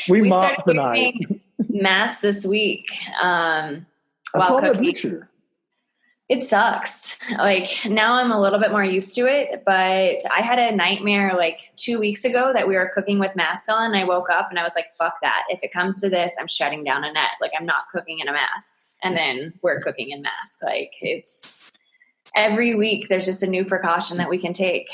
We started mopped tonight. wearing masks this week. I While saw that cooking. picture. It sucks. Like now I'm a little bit more used to it, but I had a nightmare like 2 weeks ago that we were cooking with masks on. I woke up and I was like, fuck that. If it comes to this, I'm shutting down Annette. Like I'm not cooking in a mask. And then we're cooking in masks. Like it's every week there's just a new precaution that we can take.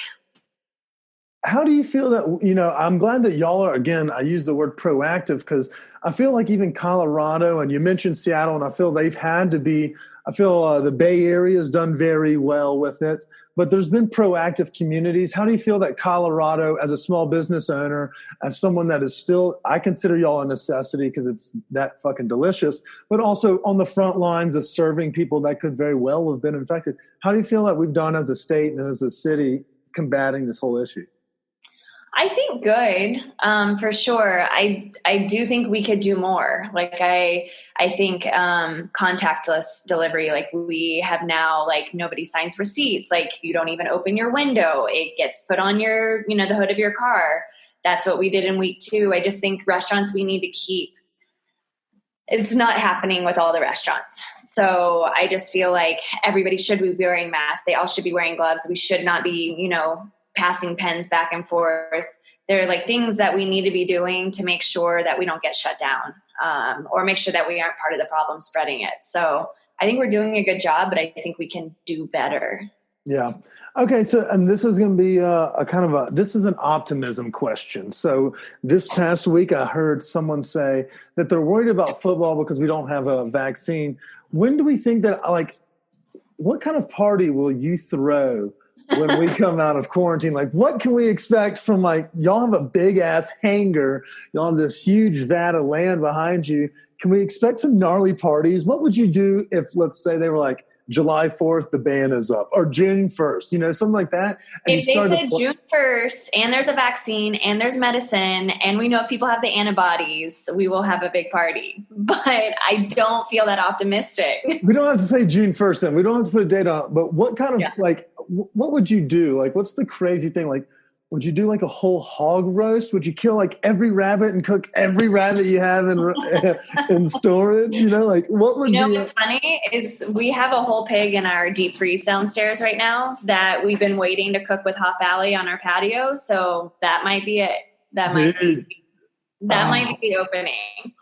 How do you feel that, I'm glad that y'all are, again, I use the word proactive because I feel like even Colorado, and you mentioned Seattle, and I feel they've had to be, the Bay Area has done very well with it, but there's been proactive communities. How do you feel that Colorado, as a small business owner, as someone that is still, I consider y'all a necessity because it's that fucking delicious, but also on the front lines of serving people that could very well have been infected. How do you feel that we've done as a state and as a city combating this whole issue? I think good, for sure. I do think we could do more. Like I think contactless delivery, like we have now, like nobody signs receipts. Like you don't even open your window. It gets put on your, the hood of your car. That's what we did in week 2. I just think restaurants, we need to keep, it's not happening with all the restaurants. So I just feel like everybody should be wearing masks. They all should be wearing gloves. We should not be, passing pens back and forth. There are like things that we need to be doing to make sure that we don't get shut down, or make sure that we aren't part of the problem spreading it. So I think we're doing a good job, but I think we can do better. Yeah. Okay. So, and this is going to be this is an optimism question. So this past week, I heard someone say that they're worried about football because we don't have a vaccine. When do we think that, what kind of party will you throw when we come out of quarantine? Like, what can we expect from, y'all have a big ass hangar, y'all have this huge vat of land behind you. Can we expect some gnarly parties? What would you do if, let's say, they were like, July 4th, the ban is up, or June 1st, something like that? And if they said June 1st and there's a vaccine and there's medicine and we know if people have the antibodies, we will have a big party. But I don't feel that optimistic. We don't have to say June 1st then. We don't have to put a date on it. But what kind of, what would you do? Like, what's the crazy thing? Like, would you do like a whole hog roast? Would you kill like every rabbit and cook every rabbit you have in storage? What would what's funny is we have a whole pig in our deep freeze downstairs right now that we've been waiting to cook with Hot Valley on our patio. So that might be it. That might be the opening.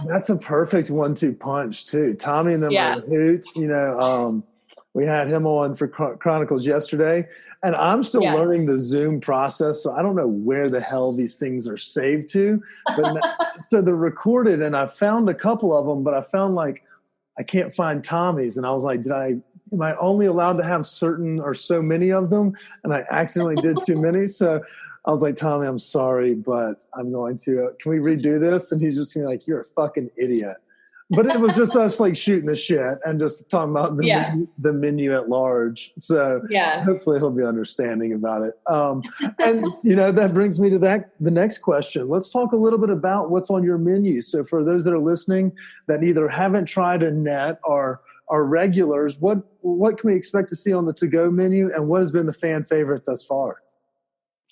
That's a perfect 1-2 punch too. Tommy and them are a hoot. We had him on for Chronicles yesterday, and I'm still learning the Zoom process, so I don't know where the hell these things are saved to. But so they're recorded, and I found a couple of them, but I found I can't find Tommy's, and I was like, am I only allowed to have certain or so many of them? And I accidentally did too many, so I was like, Tommy, I'm sorry, but I'm going to. Can we redo this? And he's just going to be like, you're a fucking idiot. But it was just us shooting the shit and just talking about the menu at large. So hopefully he'll be understanding about it. And that brings me to the next question. Let's talk a little bit about what's on your menu. So for those that are listening that either haven't tried Annette or are regulars, what can we expect to see on the to-go menu, and what has been the fan favorite thus far?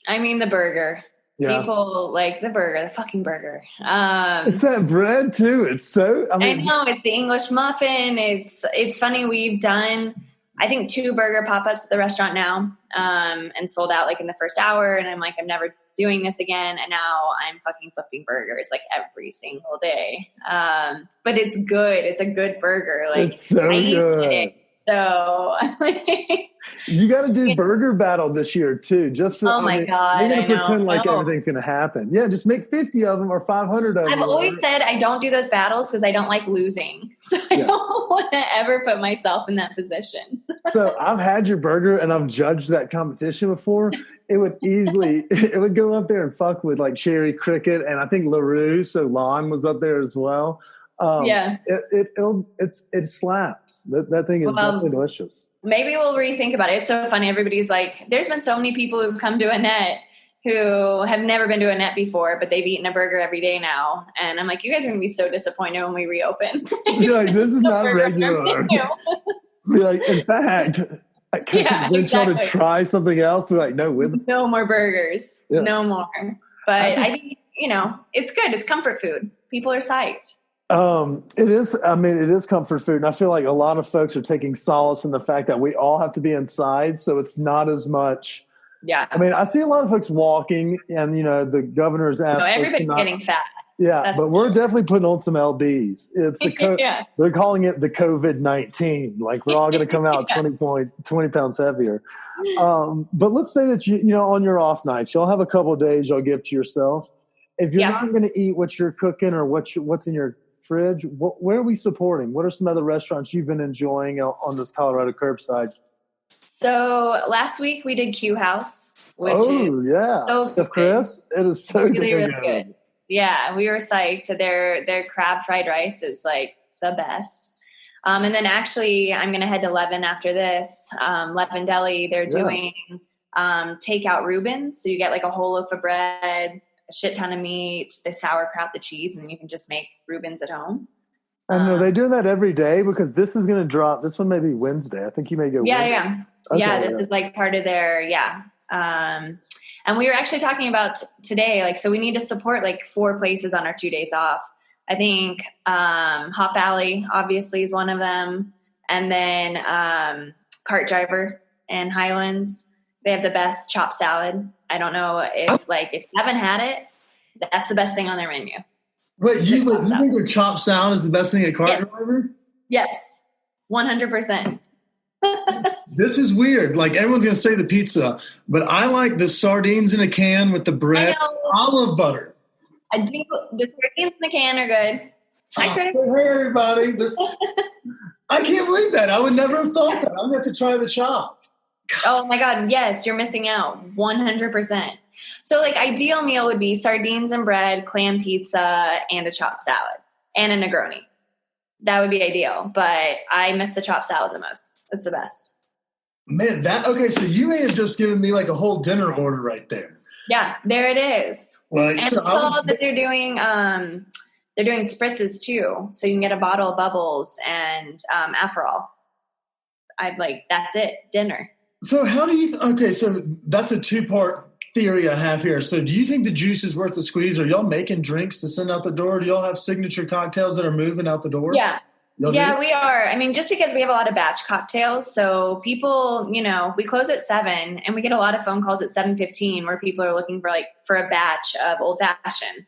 I mean, the burger. Yeah. People like the burger, the fucking burger. It's that bread too. It's so. I know, it's the English muffin. It's funny. We've done, I think, 2 burger pop-ups at the restaurant now, and sold out in the first hour. And I'm like, I'm never doing this again. And now I'm fucking flipping burgers every single day. But it's good. It's a good burger. It's so good. So you got to do burger battle this year too. Just for God, you're going to pretend like everything's going to happen. Yeah, just make 50 of them or 500 of them. I've always said I don't do those battles because I don't like losing. So I don't want to ever put myself in that position. So I've had your burger and I've judged that competition before. It would go up there and fuck with Cherry Cricket, and I think LaRue. So Lon was up there as well. It slaps. That thing is definitely delicious. Maybe we'll rethink about it. It's so funny. Everybody's like, there's been so many people who've come to Annette who have never been to Annette before, but they've eaten a burger every day now. And I'm like, you guys are going to be so disappointed when we reopen. You're like, this is not regular. In fact, I can't convince y'all to try something else. They're like, no more burgers. Yeah. No more. But I think it's good. It's comfort food. People are psyched. It is. I mean, it is comfort food. And I feel like a lot of folks are taking solace in the fact that we all have to be inside. So it's not as much. Yeah. I mean, I see a lot of folks walking and, the governor's asked. Everybody's getting fat. Yeah. But we're definitely putting on some LBs. It's They're calling it the COVID-19. Like we're all going to come out 20 pounds heavier. But let's say that, on your off nights, you'll have a couple of days you'll give to yourself. If you're not going to eat what you're cooking or what's in your fridge, where are we supporting? What are some other restaurants you've been enjoying on this Colorado curbside? So last week we did Q House, which Chef Chris, it is so really, really good. Yeah, we were psyched. Their crab fried rice is like the best. And then actually I'm going to head to Levin after this. Levin Deli, they're doing takeout Reubens. So you get like a whole loaf of bread, a shit ton of meat, the sauerkraut, the cheese, and you can just make Reubens at home. And are they doing that every day? Because this is going to drop. This one may be Wednesday. I think you may go. Yeah. This is like part of their and we were actually talking about today, like, so we need to support like 4 places on our 2 days off. I think Hop Alley obviously is one of them, and then Cart Driver in Highlands. They have the best chopped salad. I don't know if you haven't had it, that's the best thing on their menu. Wait, you think their chopped salad is the best thing at Cart Driver? Yes, 100%. This is weird. Like everyone's going to say the pizza, but I like the sardines in a can with the bread, olive butter. I do. The sardines in the can are good. Hey everybody! I can't believe that. I would never have thought that. I'm going to have to try the chopped. Oh my God! Yes, you're missing out. 100%. So, like, ideal meal would be sardines and bread, clam pizza, and a chopped salad, and a Negroni. That would be ideal, but I miss the chopped salad the most. It's the best. Man, so you may have just given me like a whole dinner order right there. Yeah, there it is. Like, and that they're doing spritzes too, so you can get a bottle of bubbles and Aperol. That's it, dinner. So how do you? Okay, so that's a 2-part theory I have here. So do you think the juice is worth the squeeze? Are y'all making drinks to send out the door? Do y'all have signature cocktails that are moving out the door? Yeah. Yeah, we are. I mean, just because we have a lot of batch cocktails. So people, we close at 7 and we get a lot of phone calls at 7:15 where people are looking for a batch of old fashioned,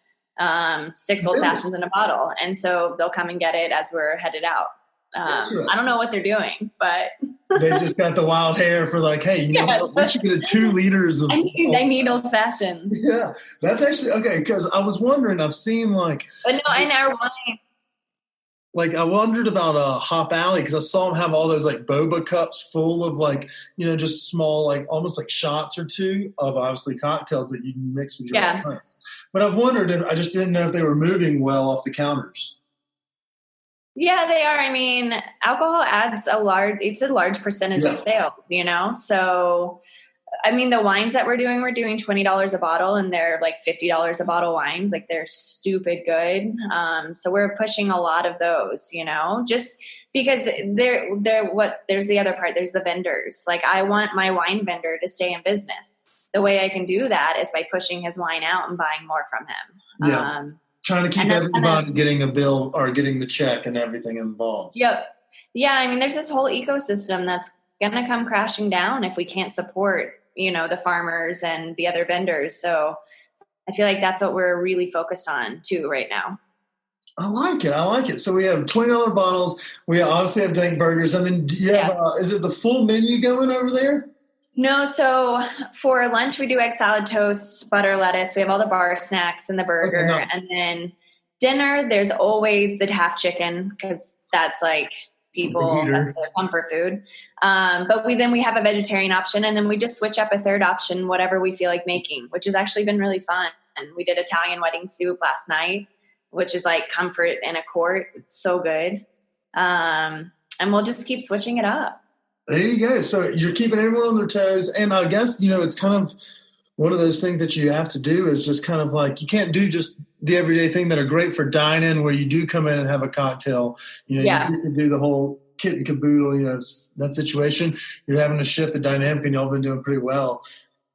6 old fashions in a bottle. And so they'll come and get it as we're headed out. I don't know what they're doing, but they just got the wild hair for like, hey, what? We should get 2 liters of. I need old fashions. Yeah, that's actually okay. Because I was wondering, I've seen and our wine. Like I wondered about Hop Alley because I saw them have all those like boba cups full of just small almost like shots or 2 of obviously cocktails that you can mix with your wines. But I've wondered, I just didn't know if they were moving well off the counters. Yeah, they are. I mean, alcohol adds a large percentage of sales, So, I mean, the wines that we're doing $20 a bottle and they're like $50 a bottle wines. Like they're stupid good. So we're pushing a lot of those, just because there's the other part. There's the vendors. Like I want my wine vendor to stay in business. The way I can do that is by pushing his wine out and buying more from him. Yeah. Trying to keep everybody getting a bill or getting the check and everything involved. Yep. Yeah. I mean, there's this whole ecosystem that's going to come crashing down if we can't support, the farmers and the other vendors. So I feel like that's what we're really focused on too right now. I like it. So we have $20 bottles. We obviously have dank burgers. And then do you have, is it the full menu going over there? No, so for lunch, we do egg salad, toast, butter, lettuce. We have all the bar snacks and the burger. Okay, nice. And then dinner, there's always the half chicken because that's like that's a comfort food. But we have a vegetarian option and then we just switch up a third option, whatever we feel like making, which has actually been really fun. And we did Italian wedding soup last night, which is like comfort in a quart. It's so good. And we'll just keep switching it up. There you go. So you're keeping everyone on their toes. And I guess, it's kind of one of those things that you have to do is just kind of like, you can't do just the everyday thing that are great for dine-in where you do come in and have a cocktail. You get to do the whole kit and caboodle, that situation. You're having to shift the dynamic and y'all been doing pretty well.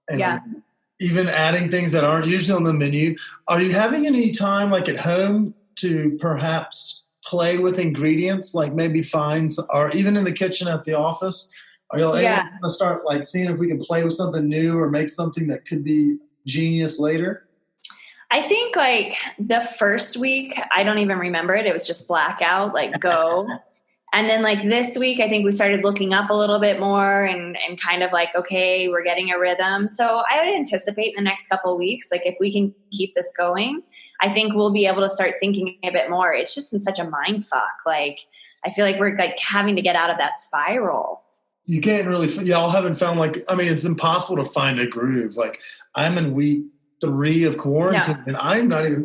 And even adding things that aren't usually on the menu. Are you having any time, like at home, to perhaps play with ingredients, like maybe find, or even in the kitchen at the office? Are you able to start like seeing if we can play with something new or make something that could be genius later? I think like the first week, I don't even remember it. It was just blackout, like go. And then like this week, I think we started looking up a little bit more and kind of like, okay, we're getting a rhythm. So I would anticipate in the next couple of weeks, like if we can keep this going, I think we'll be able to start thinking a bit more. It's just in such a mind fuck. Like, I feel like we're like having to get out of that spiral. You can't really, y'all haven't found it's impossible to find a groove. Like I'm in week 3 of quarantine and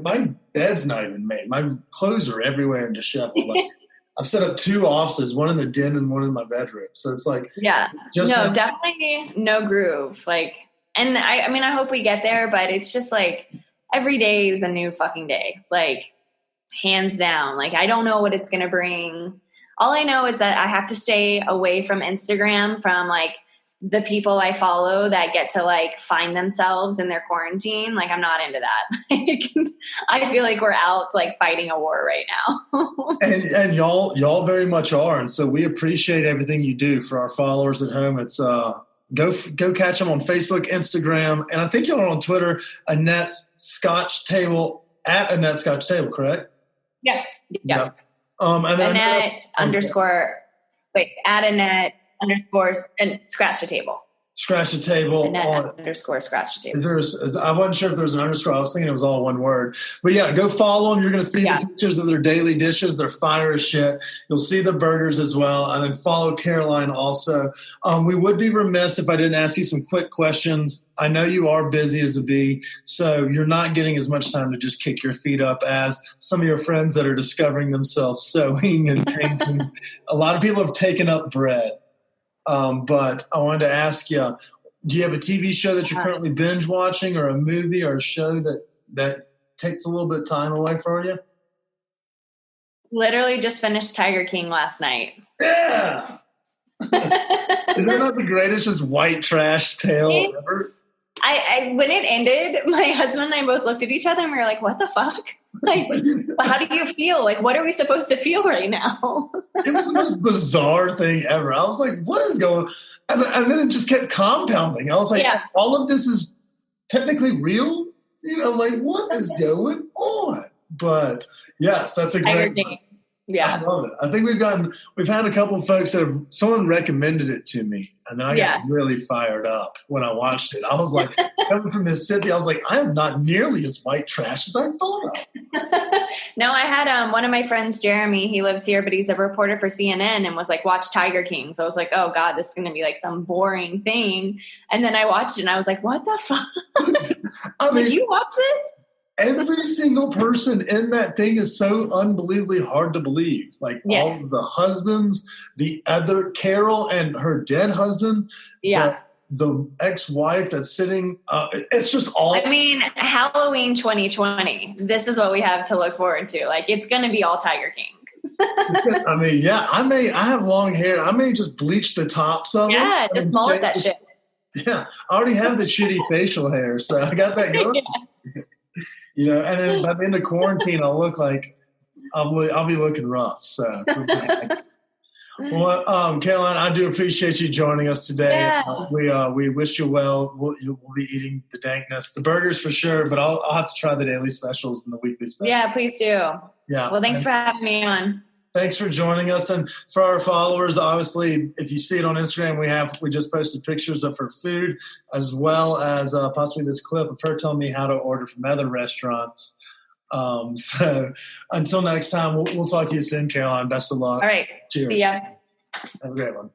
my bed's not even made. My clothes are everywhere and disheveled. Like, I've set up 2 offices, one in the den and one in my bedroom. So it's like, definitely no groove. Like, and I hope we get there, but it's just like every day is a new fucking day. Like hands down. Like, I don't know what it's going to bring. All I know is that I have to stay away from Instagram, from like the people I follow that get to like find themselves in their quarantine. Like, I'm not into that. I feel like we're out like fighting a war right now. and y'all very much are. And so we appreciate everything you do for our followers at home. It's go catch them on Facebook, Instagram. And I think y'all are on Twitter, Annette's Scotch Table, at Annette's Scotch Table, correct? Yeah. And then Annette at Annette and Scratch the Table. Scratch the Table. Annette _ Scratch the Table. I wasn't sure if there was an underscore. I was thinking it was all one word. But yeah, go follow them. You're going to see the pictures of their daily dishes. They're fire as shit. You'll see the burgers as well. And then follow Caroline also. We would be remiss if I didn't ask you some quick questions. I know you are busy as a bee, so you're not getting as much time to just kick your feet up as some of your friends that are discovering themselves sewing and painting. A lot of people have taken up bread. But I wanted to ask you, do you have a TV show that you're currently binge watching, or a movie or a show that takes a little bit of time away from you? Literally just finished Tiger King last night. Yeah. Is that not the greatest just white trash tale ever? When it ended, my husband and I both looked at each other and we were like, what the fuck? Like, how do you feel? Like, what are we supposed to feel right now? It was the most bizarre thing ever. I was like, what is going on? And then it just kept compounding. I was like, all of this is technically real? Like, what is going on? But yes, that's a great one. Yeah. I love it. I think we've had a couple of folks that someone recommended it to me, and then I got really fired up when I watched it. I was like, coming from Mississippi, I was like, I am not nearly as white trash as I thought of. No, I had one of my friends, Jeremy, he lives here, but he's a reporter for CNN, and was like, watch Tiger King. So I was like, oh God, this is going to be like some boring thing. And then I watched it and I was like, what the fuck? Did you watch this? Every single person in that thing is so unbelievably hard to believe. Like all of the husbands, the other Carol and her dead husband, the ex-wife that's sitting. It's just all. I mean, Halloween 2020. This is what we have to look forward to. Like, it's going to be all Tiger King. I mean, yeah. I have long hair. I may just bleach the tops of it. Yeah, just mullet that shit. Yeah, I already have the shitty facial hair, so I got that going. And then by the end of quarantine, I'll look like I'll be looking rough. So, well, Caroline, I do appreciate you joining us today. Yeah. We wish you well. We'll be eating the dankness, the burgers for sure, but I'll have to try the daily specials and the weekly specials. Yeah, please do. Yeah. Well, thanks for having me on. Thanks for joining us. And for our followers, obviously, if you see it on Instagram, we just posted pictures of her food, as well as possibly this clip of her telling me how to order from other restaurants. So until next time, we'll talk to you soon, Caroline. Best of luck. All right. Cheers. See ya. Have a great one.